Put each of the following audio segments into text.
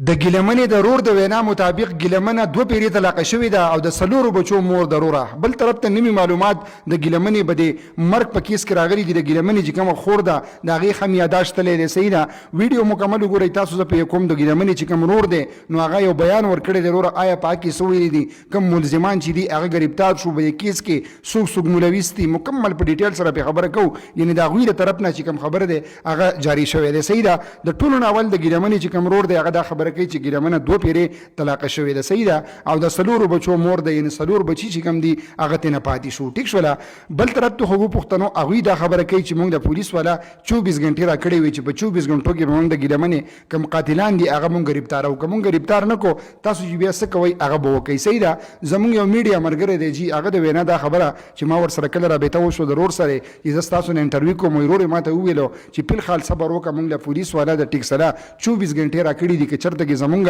د ګیلمنې د رور د وینا مطابق ګیلمنه دوه پیری طلاق شوې ده او د سلورو بچو مور ضروره. بل طرف ته نوي معلومات د ګیلمنې بده مرګ په کیس کې راغلي دي. د ګیلمنې چې کوم خور ده د هغې هم یاداشت تللی دی. صحیح ده، ویډیو مکمل وګورئ تاسو. زه پې کوم د ګیلمنې چې کوم رور دی نو هغه یو بیان ورکړی دی. وروره آیا په کې څه ویلي دي، کوم ملزمان چې دي هغه ګرفتار شو په دې کیس کې، څوک څوک ملوث دي، مکمل په ډیټیل سره پې خبره کوو. یعنې د هغوی له طرف نه چې کوم خبره دی هغه جاري شوی دی. صحیح ده، د ټولو نه اول د ګیلمنې چې کوم رور دی هغه دا خبره کوي چې ګیلمنه دوه پیری طلاق شوې ده. صحیح ده، او د سلورو بچو مور ده، یعنې سلور بچي چې کوم دي هغه ترې نه پاتې شو. ټیک شوله. بل طرف ته هغو پښتنو هغوی دا خبره کوي چې موږ د پولیس والا 24 غنټې راکړې وي چې په 24 غنټو کې به موږ د ګیلمنې کوم قاتلان دي هغه موږ ګرفتاروو. که موږ ګرفتار نه کړو تاسو چې بیا څه کوئ هغه به وکړئ. صحیح ده، زموږ یو میډیا ملګری دی جي، هغه د وینا دا خبره چې ما ورسره کله رابطه وشوه د رور سره چې زه ستاسو نه انټرویو کوم، ورور یې ماته وویلو چې فلحال صبر وکړه، موږ له پولیس والا د ټیکسلا 24 غنټې راکړي دي، که چېرته کې زمونږ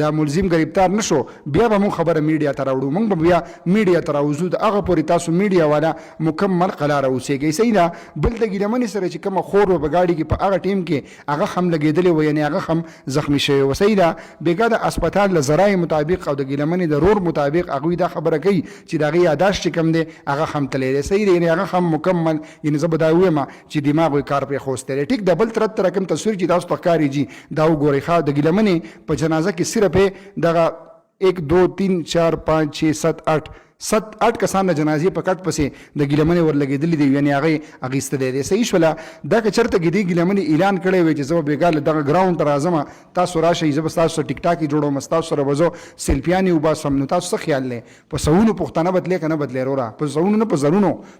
د ملزم ګرفتار نشو بیا به موږ خبره میډیا ته راوړو، موږ به بیا میډیا ته راوځو. د هغه پورې تاسو میډیا والا مکمل قلاره اوسېږئ. صحیح ده. بل د ګیلمنې سره چې کومه خور وه په ګاډي کې په هغه ټیم کې هغه هم لګېدلې وه، یعنې هغه هم زخمي شوی وه. صحیح ده. بېګا د اسپتال له ذرایع مطابق او د ګیلمنې د رور مطابق هغوی دا خبره کوي چې د هغې یاداشت چې کوم دی هغه هم تللی دی. صحیح دی، یعنې هغه هم مکمل، یعنې زه به دا ووایم چې دماغ یې کار پرې خوستی دی. ټیک ده. بل طرف ته کوم تصویر چې تاسو ته ښکاري جي دا وګورئ ښه. د ګیلمنې په جنازه کې صرف یې دغه 1 2 3 4 5 6 7 8 کسان د جنازې په کټ پسې د ګیلمنې ورلګېدلي دي، یعنې هغې اخیستلی دی. صحیح شوله. دا که چېرته کې دې ګیلمنې اعلان کړی وی چې زه به بېګا له دغه ګراونډ ته راځم، تاسو راشئ، زه به ستاسو سره ټیک ټاک یې جوړوم، ستاسو سره به زه سیلفیانې وباسم. نو تاسو څه خیال دی؟ په سوونو پښتانه بدلې که نه بدلې وروره؟ په سوونو نه،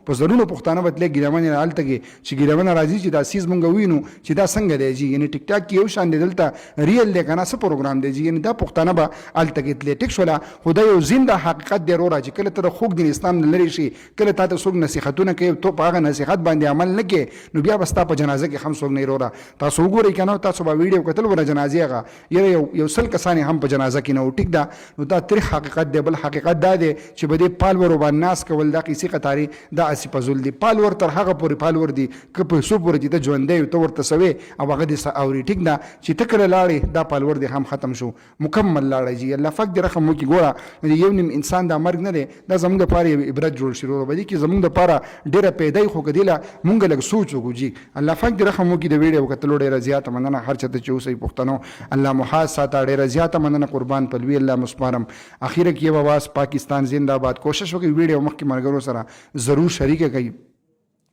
په زرونو پښتانه بدلې ګیلمنې نه هلته کې چې ګیلمنه راځي چې دا سیز مونږ ووینو چې دا څنګه دی جي، یعنې ټیک ټاک کې یو شان دی، دلته ریل دی که نه څه پروګرام دی جي، یعنې دا پښتانه به هلته کې تلې. ټیک شوله. خو دا یو زنده حقیقت دی وروره چې کله ته د خوږ دین اسلام نه لرې شي، کله تا ته څوک نصیحتونه کوي تو په هغه نصیحت باندې عمل نه کوې نو بیا به ستا په جنازه کې هم څوک نه وروره. تاسو وګورئ که نه، تاسو به ویډیو کتل وره جنازې هغه یاره یو 100 کسان هم په جنازه کې نه و. ټیک ده. نو دا تریخ حقیقت دی. بل حقیقت دا دی چې به دې پالورو باندې ناس کول دا قیسې قطارې دا اسې فضول دي. پالور تر هغه پورې پالور دي که په څو پورې چې ته ژوندی یو ته ورته سوې او هغه دې څه اوري. ټیک ده. چې ته کله لاړې دا پالور دې هم ختم شو، مکمل لاړی جي. الله پاک دې رحم وکړي. ګوره یو نیم انسان دا مرګ نه دی، دا زموږ دپاره یو عبرت جوړ شي وروره. بدې کې زموږ دپاره ډېره پیدای خو که دې له مونږ لږ سوچ وکړو جي. الله پاک دې رحم وکړي. د ویډیو کتلو ډېره زیاته مننه. هر چاته چې اوسئ پښتنو الله محاذ ساته. ډېره زیاته مننه. قربان پلوي الله مسپارم. اخیره کې یو اواز پاکستان زنده باد. کوشش وکړئ ویډیو مخکې ملګرو سره ضرور شریکه کړئ.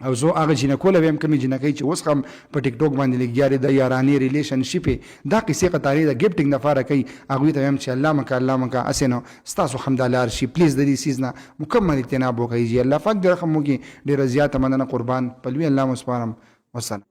او زه هغه جینکو له ویم کومې جینکۍ چې اوس هم په ټیک ټاک باندې لګیا دي، د یارانې ریلیشنشپ دا قصې قطارې د ګفټینګ دپاره کوي، هغوی ته وایم چې الله مکه هسې نو ستاسو هم دا لار شي. پلیز د دې څیز نه مکمل اجتناب وکړئ جي. الله پاک دې رحم وکړي. ډېره زیاته مننه. قربان پلوي الله مسپارم. وسلام.